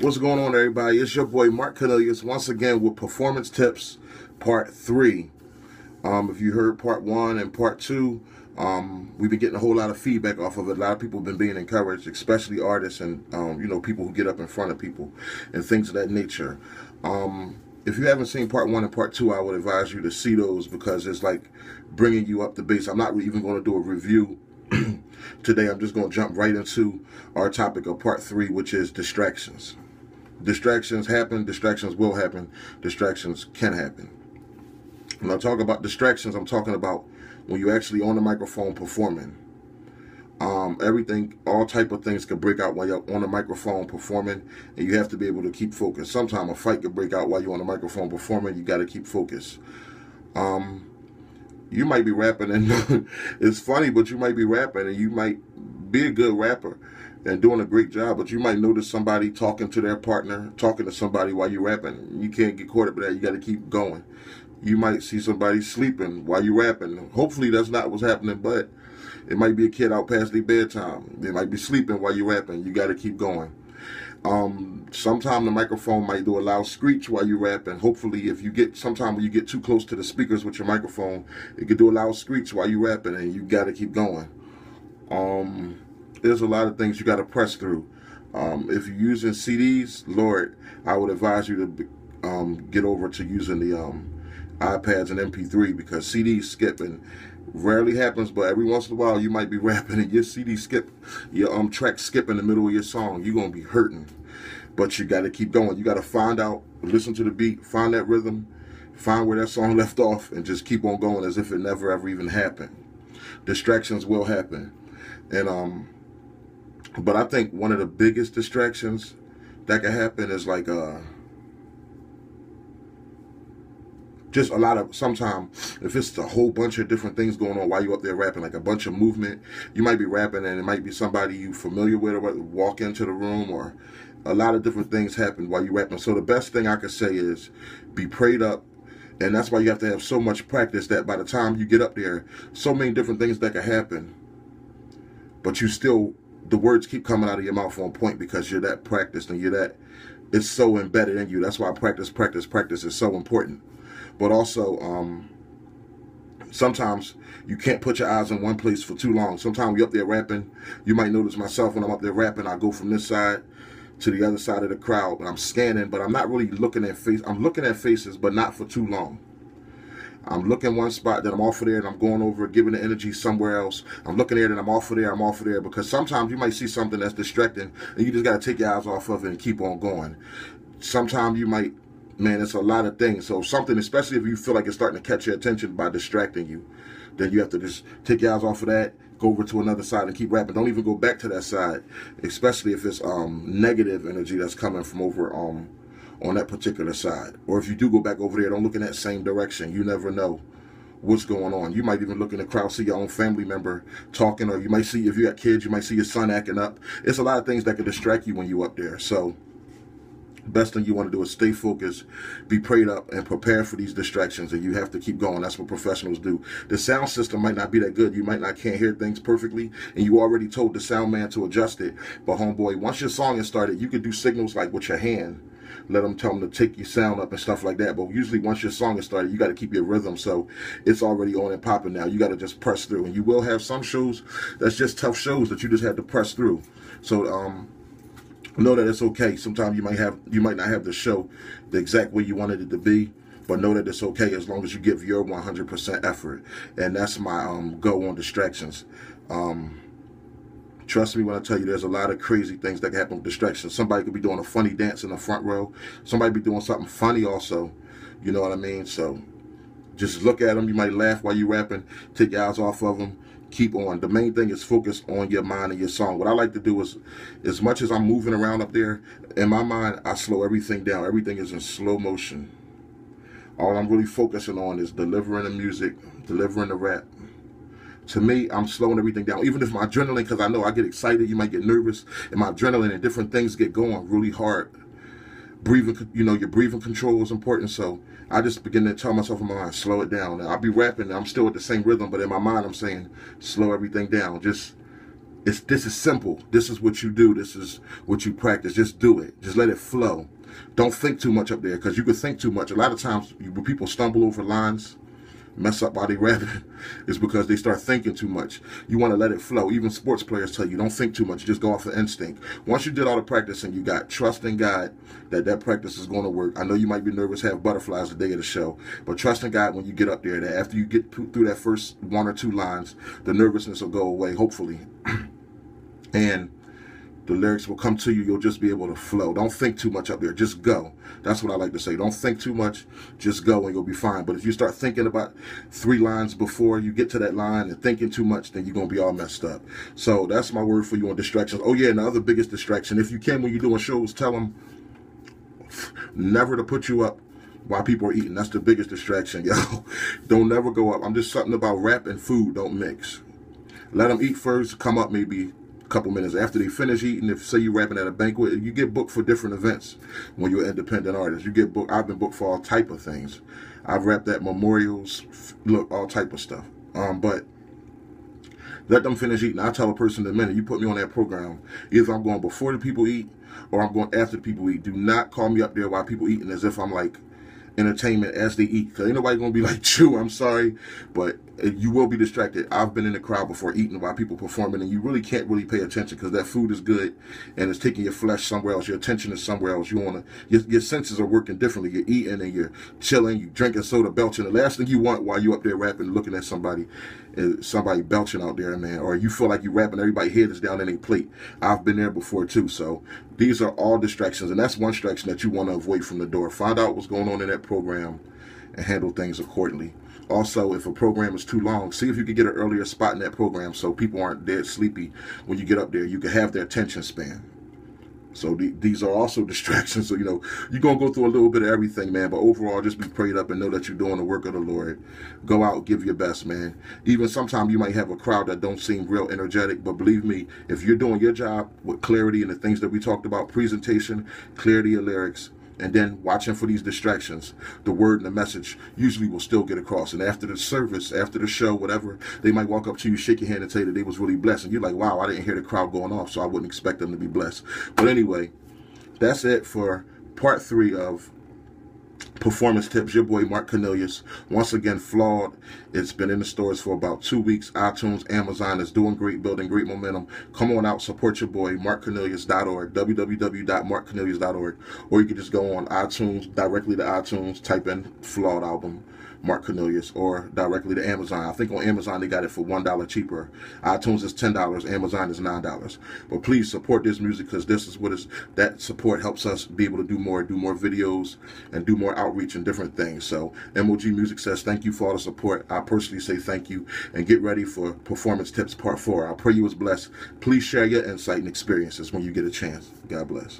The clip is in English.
What's going on, everybody? It's your boy Marc Cornelius once again with Performance Tips Part 3. If you heard Part 1 and Part 2, we've been getting a whole lot of feedback off of it. A lot of people have been being encouraged, especially artists and people who get up in front of people and things of that nature. If you haven't seen Part 1 and Part 2, I would advise you to see those because it's like bringing you up to base. I'm not even going to do a review today. I'm just going to jump right into our topic of Part 3, which is distractions. Distractions happen, distractions will happen, distractions can happen. When I talk about distractions, I'm talking about when you're actually on the microphone performing. Everything, all type of things can break out while you're on the microphone performing, and you have to be able to keep focused. Sometimes a fight can break out while you're on the microphone performing. You got to keep focused. You might be rapping, and it's funny, but you might be rapping, and you might be a good rapper and doing a great job, but you might notice somebody talking to their partner, talking to somebody while you're rapping. You can't get caught up in that. You got to keep going. You might see somebody sleeping while you're rapping. Hopefully that's not what's happening, but it might be a kid out past their bedtime. They might be sleeping while you're rapping. You got to keep going. Sometimes the microphone might do a loud screech while you're rapping. Hopefully, sometimes when you get too close to the speakers with your microphone, it could do a loud screech while you're rapping, and you got to keep going. There's a lot of things you got to press through. If you're using CDs, Lord, I would advise you to get over to using the iPads and MP3, because CD skipping rarely happens, but every once in a while you might be rapping and your CD skip, your track skip in the middle of your song. You're going to be hurting, but you got to keep going. You got to find out, listen to the beat, find that rhythm, find where that song left off, and just keep on going as if it never ever even happened. Distractions will happen. And but I think one of the biggest distractions that can happen is like just a lot of, sometimes if it's a whole bunch of different things going on while you're up there rapping, like a bunch of movement. You might be rapping and it might be somebody you familiar with, or walk into the room, or a lot of different things happen while you're rapping. So the best thing I could say is be prayed up. And that's why you have to have so much practice that by the time you get up there, so many different things that can happen, but you still, the words keep coming out of your mouth on point because you're that practiced and it's so embedded in you. That's why practice is so important. But also, sometimes you can't put your eyes in one place for too long. Sometimes you're up there rapping. You might notice myself when I'm up there rapping, I go from this side to the other side of the crowd, and I'm scanning, but I'm not really looking at faces. I'm looking at faces, but not for too long. I'm looking one spot, then I'm off of there, and I'm going over, giving the energy somewhere else. I'm looking there, then I'm off of there, because sometimes you might see something that's distracting, and you just got to take your eyes off of it and keep on going. Sometimes you might, man, it's a lot of things. So something, especially if you feel like it's starting to catch your attention by distracting you, then you have to just take your eyes off of that, go over to another side and keep rapping. Don't even go back to that side, especially if it's negative energy that's coming from over on that particular side. Or if you do go back over there, don't look in that same direction. You never know what's going on. You might even look in the crowd, see your own family member talking, or you might see, if you got kids, you might see your son acting up. It's a lot of things that can distract you when you're up there. So best thing you want to do is stay focused, be prayed up, and prepare for these distractions, and you have to keep going. That's what professionals do. The sound system might not be that good. You can't hear things perfectly, and you already told the sound man to adjust it. But homeboy, once your song is started, you can do signals like with your hand. Let them tell them to take your sound up and stuff like that. But usually once your song is started, you got to keep your rhythm, so it's already on and popping now. You got to just press through. And you will have some shows that's just tough shows that you just have to press through. So know that it's okay. Sometimes you might not have the show the exact way you wanted it to be, but know that it's okay as long as you give your 100% effort. And that's my go on distractions. Trust me when I tell you, there's a lot of crazy things that can happen with distractions. Somebody could be doing a funny dance in the front row. Somebody be doing something funny also. You know what I mean? So just look at them. You might laugh while you're rapping. Take your eyes off of them. Keep on. The main thing is focus on your mind and your song. What I like to do is, as much as I'm moving around up there, in my mind, I slow everything down. Everything is in slow motion. All I'm really focusing on is delivering the music, delivering the rap. To me, I'm slowing everything down. Even if my adrenaline, because I know I get excited, you might get nervous, and my adrenaline and different things get going really hard. Breathing, your breathing control is important. So I just begin to tell myself in my mind, slow it down. And I'll be rapping, and I'm still at the same rhythm, but in my mind, I'm saying, slow everything down. Just This is simple. This is what you do. This is what you practice. Just do it. Just let it flow. Don't think too much up there, because you can think too much. A lot of times when people stumble over lines, mess up while they rapping, is because they start thinking too much. You want to let it flow. Even sports players tell you, don't think too much. Just go off of instinct. Once you did all the practicing, you got trust in God that practice is going to work. I know you might be nervous, have butterflies the day of the show, but trust in God when you get up there that after you get through that first 1 or 2 lines, the nervousness will go away, hopefully. And the lyrics will come to you. You'll just be able to flow. Don't think too much up there. Just go. That's what I like to say. Don't think too much. Just go and you'll be fine. But if you start thinking about 3 lines before you get to that line and thinking too much, then you're going to be all messed up. So that's my word for you on distractions. Oh, yeah, and the other biggest distraction, if you can, when you're doing shows, tell them never to put you up while people are eating. That's the biggest distraction, yo. Don't never go up. I'm just something about rap and food don't mix. Let them eat first, come up maybe couple minutes after they finish eating. If say you're rapping at a banquet, you get booked for different events when you're an independent artist. You get booked. I've been booked for all type of things. I've rapped at memorials, look, all type of stuff. But let them finish eating. I tell a person in a minute, you put me on that program, either I'm going before the people eat or I'm going after the people eat. Do not call me up there while people eating as if I'm like entertainment as they eat, because ain't nobody gonna be like, Chew, I'm sorry, but you will be distracted. I've been in the crowd before eating while people performing, and you really can't really pay attention because that food is good and it's taking your flesh somewhere else. Your attention is somewhere else. You wanna, your senses are working differently. You're eating and you're chilling, you drinking soda, belching. The last thing you want while you up there rapping, looking at somebody is somebody belching out there, man, or you feel like you rapping, everybody's head is down in their plate. I've been there before too. So these are all distractions, and that's one distraction that you want to avoid from the door. Find out what's going on in that program and handle things accordingly. Also, if a program is too long, see if you can get an earlier spot in that program so people aren't dead sleepy when you get up there. You can have their attention span. So these are also distractions. So, you know, you're going to go through a little bit of everything, man. But overall, just be prayed up and know that you're doing the work of the Lord. Go out, give your best, man. Even sometimes you might have a crowd that don't seem real energetic. But believe me, if you're doing your job with clarity and the things that we talked about, presentation, clarity of lyrics, and then watching for these distractions, the word and the message usually will still get across. And after the service, after the show, whatever, they might walk up to you, shake your hand and tell you that they was really blessed. And you're like, wow, I didn't hear the crowd going off, so I wouldn't expect them to be blessed. But anyway, that's it for part 3 of Performance Tips. Your boy Marc Cornelius, once again, Flawed. It's been in the stores for about 2 weeks. iTunes, Amazon is doing great, building great momentum. Come on out, support your boy, marccornelius.org, www.marccornelius.org, or you can just go on iTunes, directly to iTunes, type in Flawed album, Marc Cornelius, or directly to Amazon. I think on Amazon they got it for $1 cheaper. iTunes is $10, Amazon is $9. But please support this music, because this is what is, that support helps us be able to do more videos and do more outreach and different things. So M.O.G Music says thank you for all the support. I personally say thank you, and get ready for Performance Tips Part 4. I pray you was blessed. Please share your insight and experiences when you get a chance. God bless.